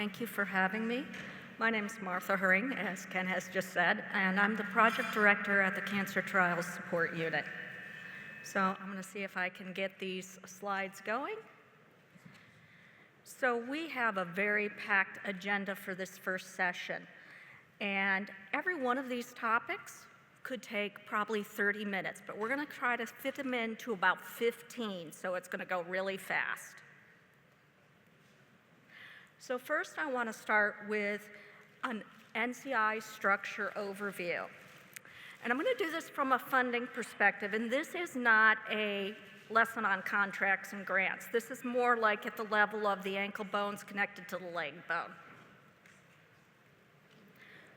thank you for having me. My name is Martha Herring, as Ken has just said, and I'm the project director at the Cancer Trials Support Unit. So I'm going to see if I can get these slides going. So we have a very packed agenda for this first session, and every one of these topics could take probably 30 minutes, but we're going to try to fit them into about 15, so it's going to go really fast. So first I want to start with an NCI structure overview. And I'm going to do this from a funding perspective, and this is not a lesson on contracts and grants. This is more like at the level of the ankle bones connected to the leg bone.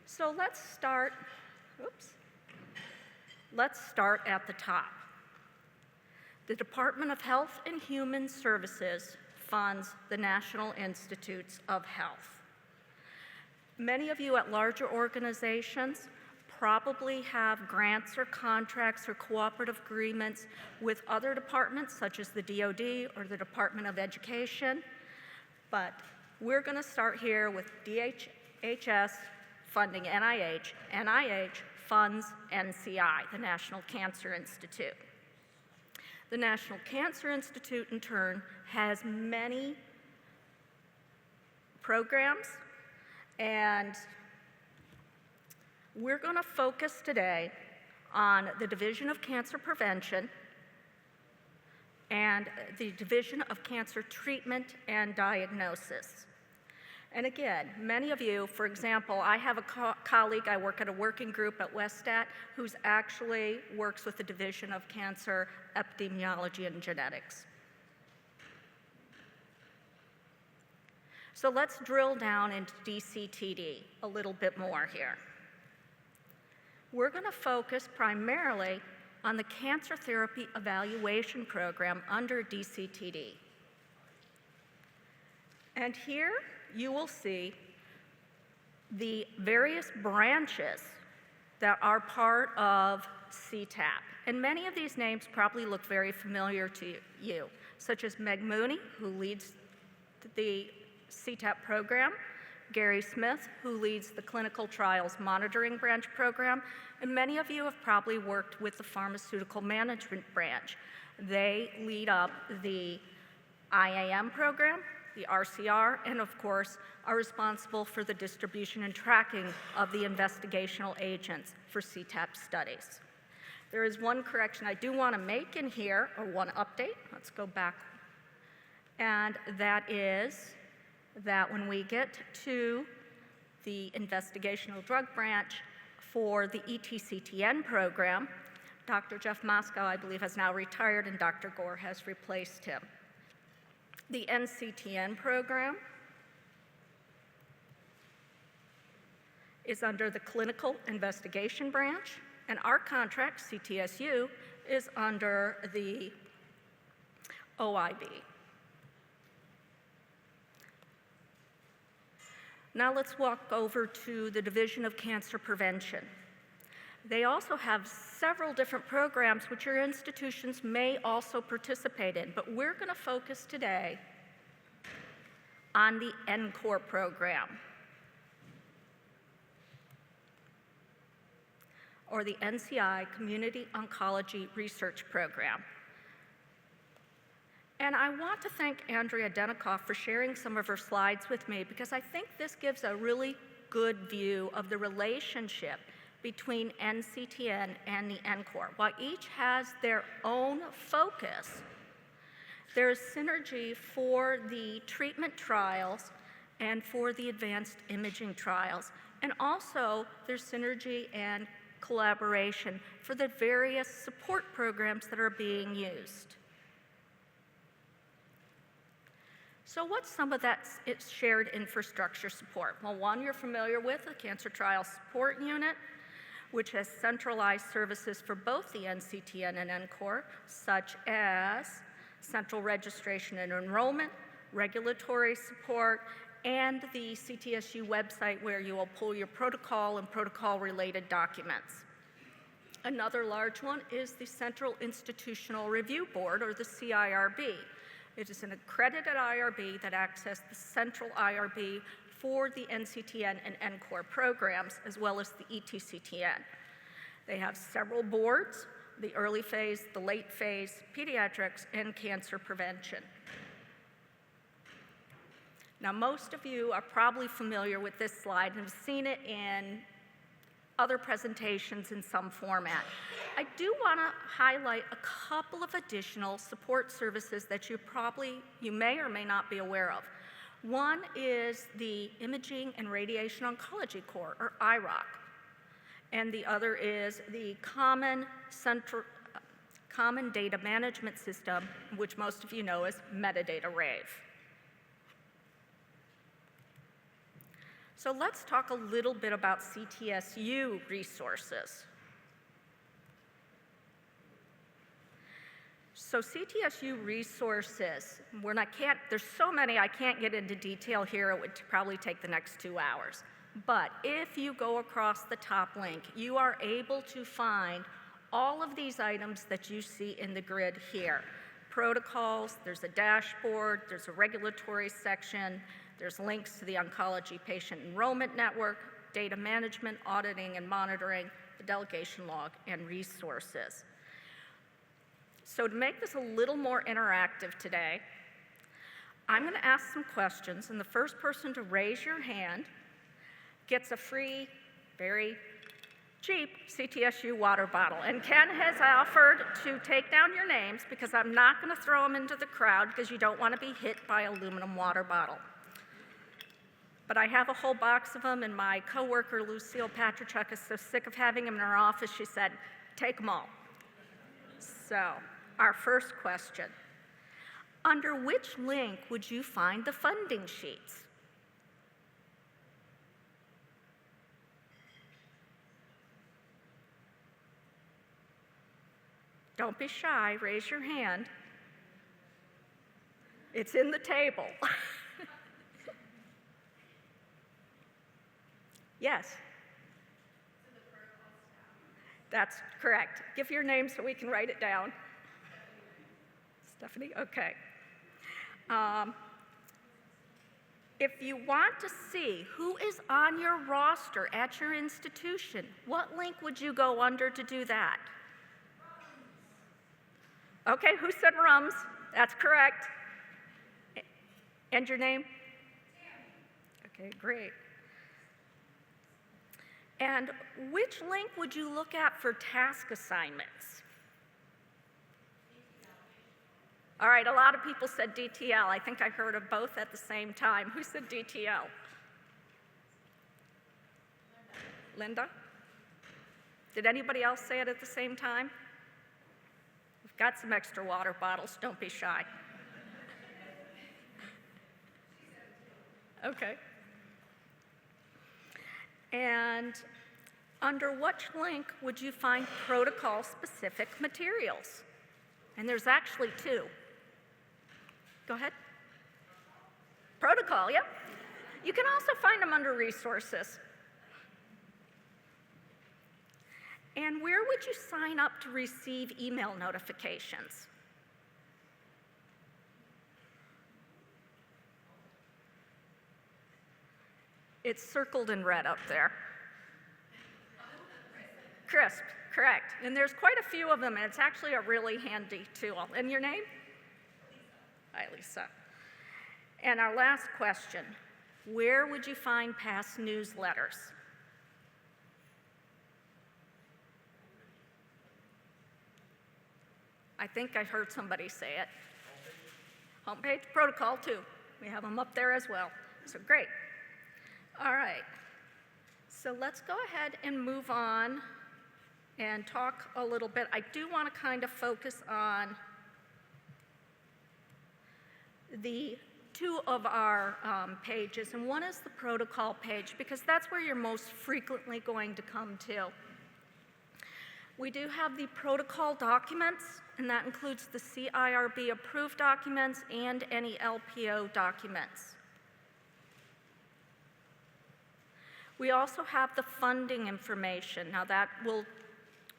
So let's start at the top. The Department of Health and Human Services funds the National Institutes of Health. Many of you at larger organizations probably have grants or contracts or cooperative agreements with other departments such as the DoD or the Department of Education, but we're going to start here with DHHS funding NIH. NIH funds NCI, the National Cancer Institute. The National Cancer Institute, in turn, has many programs, and we're going to focus today on the Division of Cancer Prevention and the Division of Cancer Treatment and Diagnosis. And again, many of you, for example, I have a colleague, I work at a working group at Westat, who's actually works with the Division of Cancer Epidemiology and Genetics. So let's drill down into DCTD a little bit more here. We're going to focus primarily on the Cancer Therapy Evaluation Program under DCTD. And here you will see the various branches that are part of CTEP. And many of these names probably look very familiar to you, such as Meg Mooney, who leads the CTEP program, Gary Smith, who leads the Clinical Trials Monitoring Branch program, and many of you have probably worked with the Pharmaceutical Management Branch. They lead up the IAM program, the RCR, and of course, are responsible for the distribution and tracking of the investigational agents for CTEP studies. There is one correction I do want to make in here, or one update. Let's go back. And that is that when we get to the investigational drug branch for the ETCTN program, Dr. Jeff Moscow, I believe, has now retired, and Dr. Gore has replaced him. The NCTN program is under the Clinical Investigation Branch, and our contract, CTSU, is under the OIB. Now let's walk over to the Division of Cancer Prevention. They also have several different programs which your institutions may also participate in, but we're going to focus today on the NCORE program, or the NCI Community Oncology Research Program. And I want to thank Andrea Denikoff for sharing some of her slides with me, because I think this gives a really good view of the relationship between NCTN and the NCORE. While each has their own focus, there is synergy for the treatment trials and for the advanced imaging trials. And also, there's synergy and collaboration for the various support programs that are being used. So what's some of that shared infrastructure support? Well, one you're familiar with, the Cancer Trials Support Unit, which has centralized services for both the NCTN and NCORE, such as central registration and enrollment, regulatory support, and the CTSU website where you will pull your protocol and protocol-related documents. Another large one is the Central Institutional Review Board, or the CIRB. It is an accredited IRB that acts as the central IRB for the NCTN and NCORE programs, as well as the ETCTN. They have several boards: the early phase, the late phase, pediatrics, and cancer prevention. Now, most of you are probably familiar with this slide and have seen it in other presentations in some format. I do want to highlight a couple of additional support services that you may or may not be aware of. One is the Imaging and Radiation Oncology Corps, or IROC, and the other is the Common Data Management System, which most of you know as Metadata Rave. So let's talk a little bit about CTSU resources. So CTSU resources, there's so many I can't get into detail here. It would probably take the next 2 hours. But if you go across the top link, you are able to find all of these items that you see in the grid here. Protocols, there's a dashboard, there's a regulatory section, there's links to the Oncology Patient Enrollment Network, data management, auditing and monitoring, the delegation log, and resources. So to make this a little more interactive today, I'm going to ask some questions, and the first person to raise your hand gets a free, very cheap CTSU water bottle. And Ken has offered to take down your names because I'm not going to throw them into the crowd because you don't want to be hit by an aluminum water bottle. But I have a whole box of them, and my coworker, Lucille Patrichuk, is so sick of having them in her office, she said, take them all. So, our first question. Under which link would you find the funding sheets? Don't be shy, raise your hand. It's in the table. Yes. That's correct. Give your name so we can write it down. Stephanie, okay. If you want to see who is on your roster at your institution, what link would you go under to do that? Okay, who said RUMS? That's correct. And your name? Okay, great. And which link would you look at for task assignments? All right, a lot of people said DTL. I think I heard of both at the same time. Who said DTL? Linda? Did anybody else say it at the same time? We've got some extra water bottles. Don't be shy. Okay. And under which link would you find protocol-specific materials? And there's actually two. Go ahead. Protocol, yep. You can also find them under resources. And where would you sign up to receive email notifications? It's circled in red up there. CRISP, correct. And there's quite a few of them, and it's actually a really handy tool. And your name? Hi, Lisa. And our last question, where would you find past newsletters? I think I heard somebody say it. Homepage, protocol too. We have them up there as well. So great. All right. So let's go ahead and move on and talk a little bit. I do want to kind of focus on the two of our pages, and one is the protocol page because that's where you're most frequently going to come to. We do have the protocol documents, and that includes the CIRB approved documents and any LPO documents. We also have the funding information. Now that we'll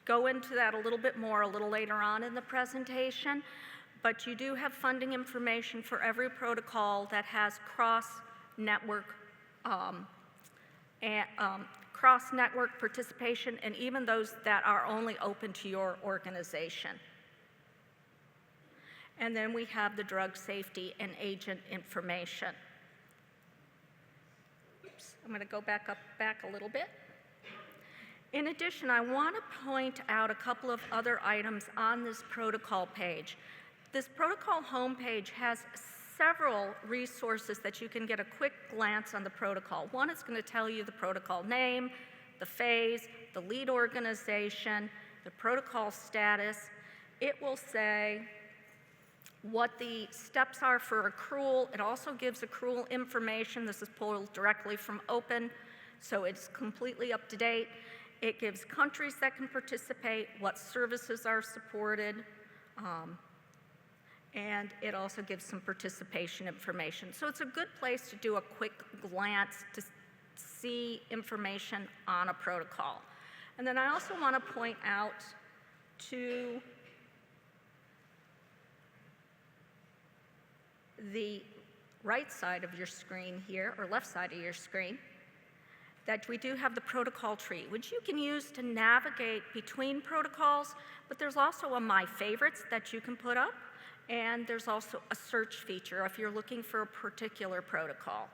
go into that a little bit more a little later on in the presentation, but you do have funding information for every protocol that has cross-network cross-network participation, and even those that are only open to your organization. And then we have the drug safety and agent information. Oops, I'm going to go back a little bit. In addition, I want to point out a couple of other items on this protocol page. This protocol homepage has several resources that you can get a quick glance on the protocol. One is going to tell you the protocol name, the phase, the lead organization, the protocol status. It will say what the steps are for accrual. It also gives accrual information. This is pulled directly from Open, so it's completely up to date. It gives countries that can participate, what services are supported, and it also gives some participation information. So it's a good place to do a quick glance to see information on a protocol. And then I also want to point out to the right side of your screen here, or left side of your screen, that we do have the protocol tree, which you can use to navigate between protocols, but there's also a My Favorites that you can put up, and there's also a search feature if you're looking for a particular protocol.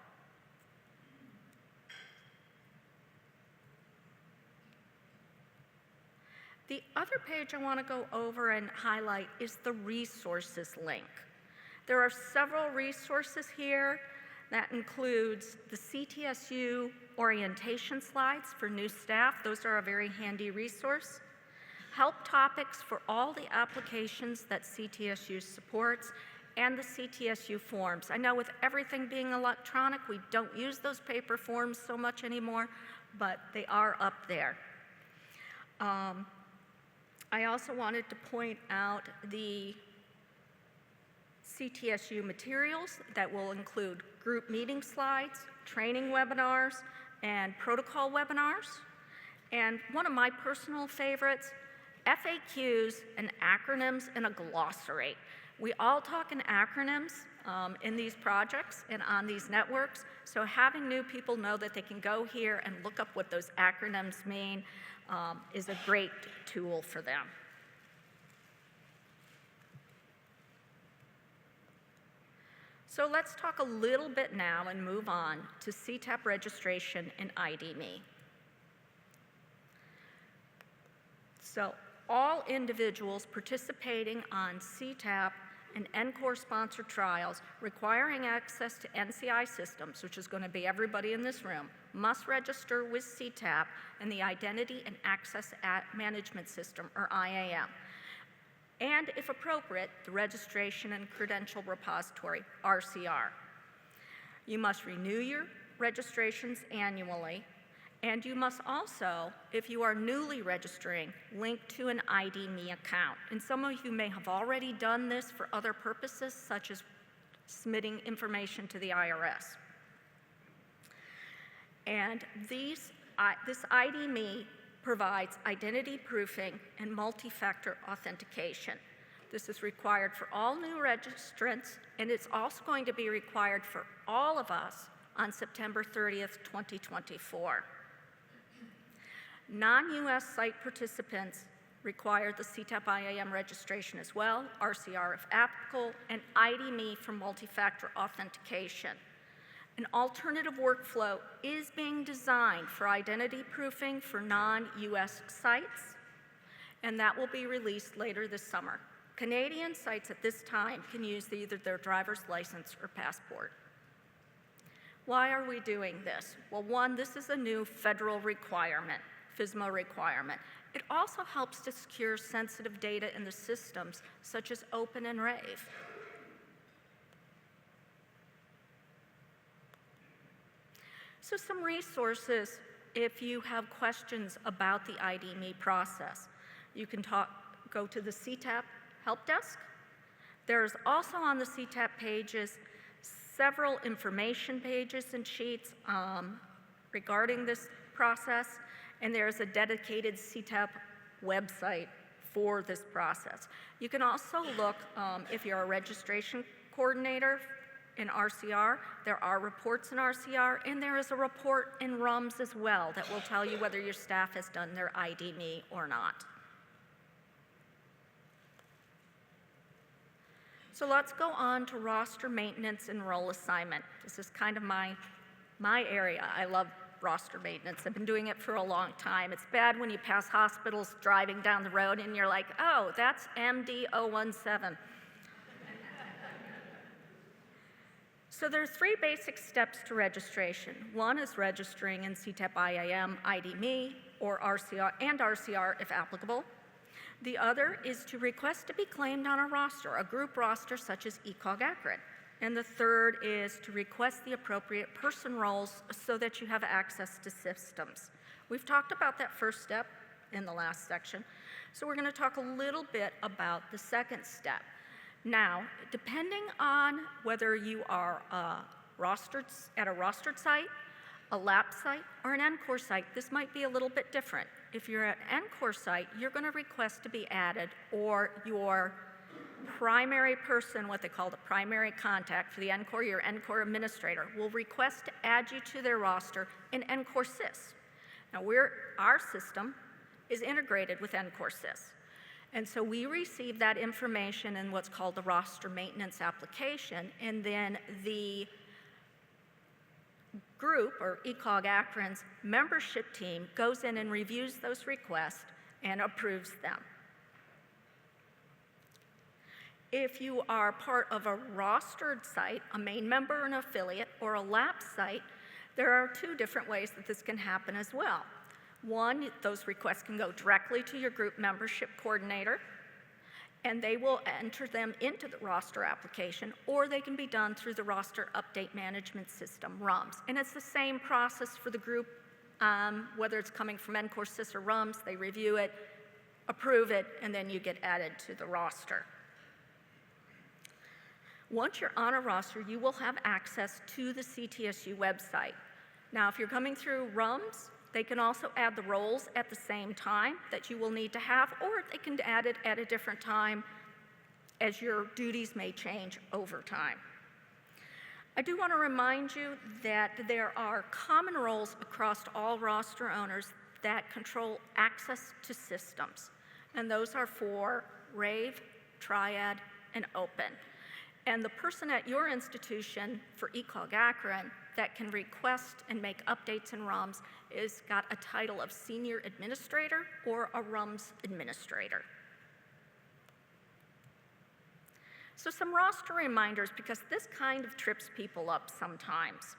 The other page I want to go over and highlight is the resources link. There are several resources here. That includes the CTSU orientation slides for new staff. Those are a very handy resource. Help topics for all the applications that CTSU supports, and the CTSU forms. I know with everything being electronic, we don't use those paper forms so much anymore, but they are up there. I also wanted to point out the CTSU materials that will include group meeting slides, training webinars, and protocol webinars. And one of my personal favorites, FAQs and acronyms in a glossary. We all talk in acronyms in these projects and on these networks, so having new people know that they can go here and look up what those acronyms mean is a great tool for them. So let's talk a little bit now and move on to CTEP registration and ID.me. So all individuals participating on CTEP and NCORE-sponsored trials requiring access to NCI systems, which is going to be everybody in this room, must register with CTEP and the Identity and Access Management System, or IAM. And if appropriate, the Registration and Credential Repository, RCR. You must renew your registrations annually, and you must also, if you are newly registering, link to an ID.me account. And some of you may have already done this for other purposes, such as submitting information to the IRS. And this ID.me provides identity proofing and multi-factor authentication. This is required for all new registrants, and it's also going to be required for all of us on September 30th, 2024. Non-US site participants require the CTEP IAM registration as well, RCR if applicable, and ID.me for multi-factor authentication. An alternative workflow is being designed for identity proofing for non-US sites, and that will be released later this summer. Canadian sites at this time can use either their driver's license or passport. Why are we doing this? Well, one, this is a new federal requirement, FSMA requirement. It also helps to secure sensitive data in the systems, such as Open and Rave. So some resources if you have questions about the ID.me process. You can go to the CTEP help desk. There's also on the CTEP pages several information pages and sheets regarding this process, and there's a dedicated CTEP website for this process. You can also look, if you're a registration coordinator, in RCR, there are reports in RCR, and there is a report in RUMS as well that will tell you whether your staff has done their ID-Me or not. So let's go on to roster maintenance and role assignment. This is kind of my area. I love roster maintenance. I've been doing it for a long time. It's bad when you pass hospitals driving down the road and you're like, oh, that's MD017. So there are 3 basic steps to registration. One is registering in CTEP IAM, ID-Me, or RCR, and RCR if applicable. The other is to request to be claimed on a roster, a group roster such as ECOG-ACRIN. And the third is to request the appropriate person roles so that you have access to systems. We've talked about that first step in the last section, so we're going to talk a little bit about the second step. Now, depending on whether you are rostered at a rostered site, a lab site, or an NCORE site, this might be a little bit different. If you're at an NCORE site, you're going to request to be added, or your primary person, what they call the primary contact for the NCORE, your NCORE administrator, will request to add you to their roster in NCORE SYS. Now, our system is integrated with NCORE SYS. And so we receive that information in what's called the roster maintenance application, and then the group, or ECOG-ACRIN's membership team, goes in and reviews those requests and approves them. If you are part of a rostered site, a main member, an affiliate, or a lapsed site, there are 2 different ways that this can happen as well. One, those requests can go directly to your group membership coordinator, and they will enter them into the roster application, or they can be done through the roster update management system, RUMS. And it's the same process for the group, whether it's coming from NCORE SYS or RUMS, they review it, approve it, and then you get added to the roster. Once you're on a roster, you will have access to the CTSU website. Now, if you're coming through RUMS, they can also add the roles at the same time that you will need to have, or they can add it at a different time as your duties may change over time. I do want to remind you that there are common roles across all roster owners that control access to systems, and those are for RAVE, Triad, and Open. And the person at your institution for ECOG-ACRIN that can request and make updates in RUMS is got a title of Senior Administrator or a RUMS Administrator. So some roster reminders, because this kind of trips people up sometimes.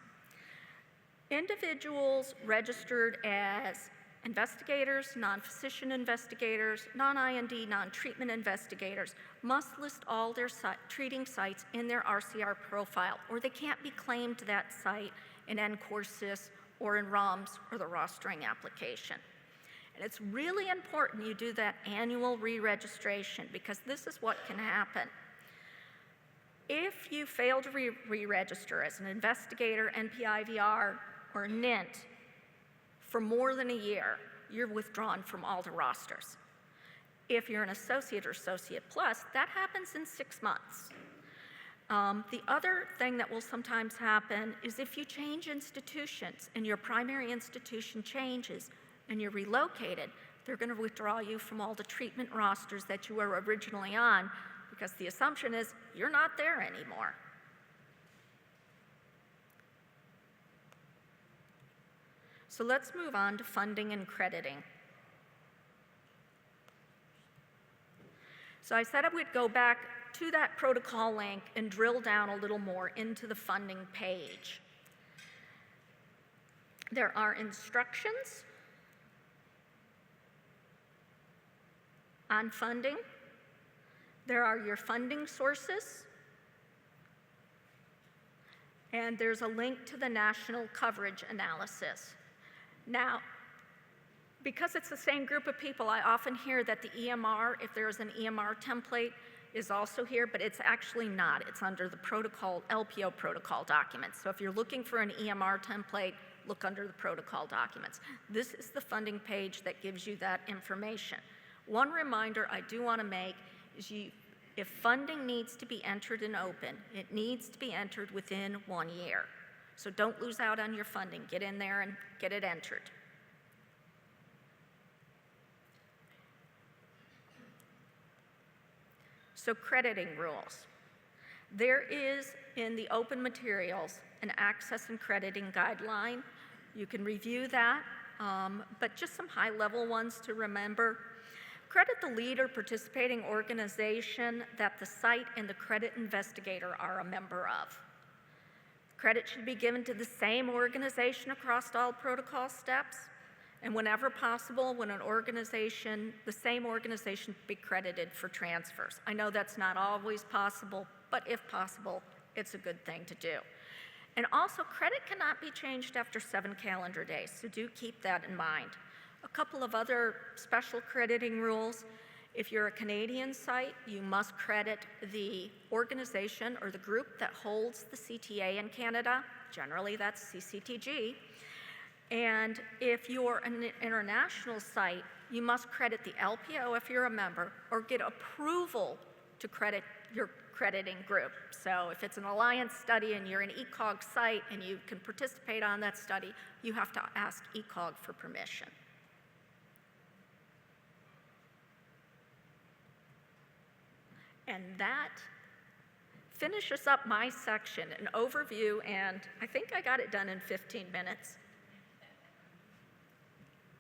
Individuals registered as investigators, non-physician investigators, non-IND, non-treatment investigators must list all their treating sites in their RCR profile, or they can't be claimed to that site in NCORE SYS or in RUMS or the rostering application. And it's really important you do that annual re-registration, because this is what can happen. If you fail to re-register as an investigator, NPIVR, or NINT for more than a year, you're withdrawn from all the rosters. If you're an associate or associate plus, that happens in 6 months. The other thing that will sometimes happen is if you change institutions and your primary institution changes and you're relocated, they're going to withdraw you from all the treatment rosters that you were originally on, because the assumption is you're not there anymore. So let's move on to funding and crediting. So I said I would go back to that protocol link and drill down a little more into the funding page. There are instructions on funding. There are your funding sources. And there's a link to the national coverage analysis. Now, because it's the same group of people, I often hear that the EMR, if there's an EMR template, is also here, but it's actually not. It's under the protocol, LPO protocol documents. So if you're looking for an EMR template, look under the protocol documents. This is the funding page that gives you that information. One reminder I do want to make is If funding needs to be entered in open, it needs to be entered within 1 year. So don't lose out on your funding. Get in there and get it entered. So crediting rules. There is in the open materials an access and crediting guideline. You can review that, but just some high-level ones to remember. Credit the lead or participating organization that the site and the credit investigator are a member of. Credit should be given to the same organization across all protocol steps, and whenever possible, when an organization, the same organization be credited for transfers. I know that's not always possible, but if possible, it's a good thing to do. And also, credit cannot be changed after 7 calendar days, so do keep that in mind. A couple of other special crediting rules. If you're a Canadian site, you must credit the organization or the group that holds the CTA in Canada. Generally, that's CCTG. And if you're an international site, you must credit the LPO if you're a member, or get approval to credit your crediting group. So if it's an alliance study and you're an ECOG site and you can participate on that study, you have to ask ECOG for permission. And that finishes up my section, an overview, and I think I got it done in 15 minutes.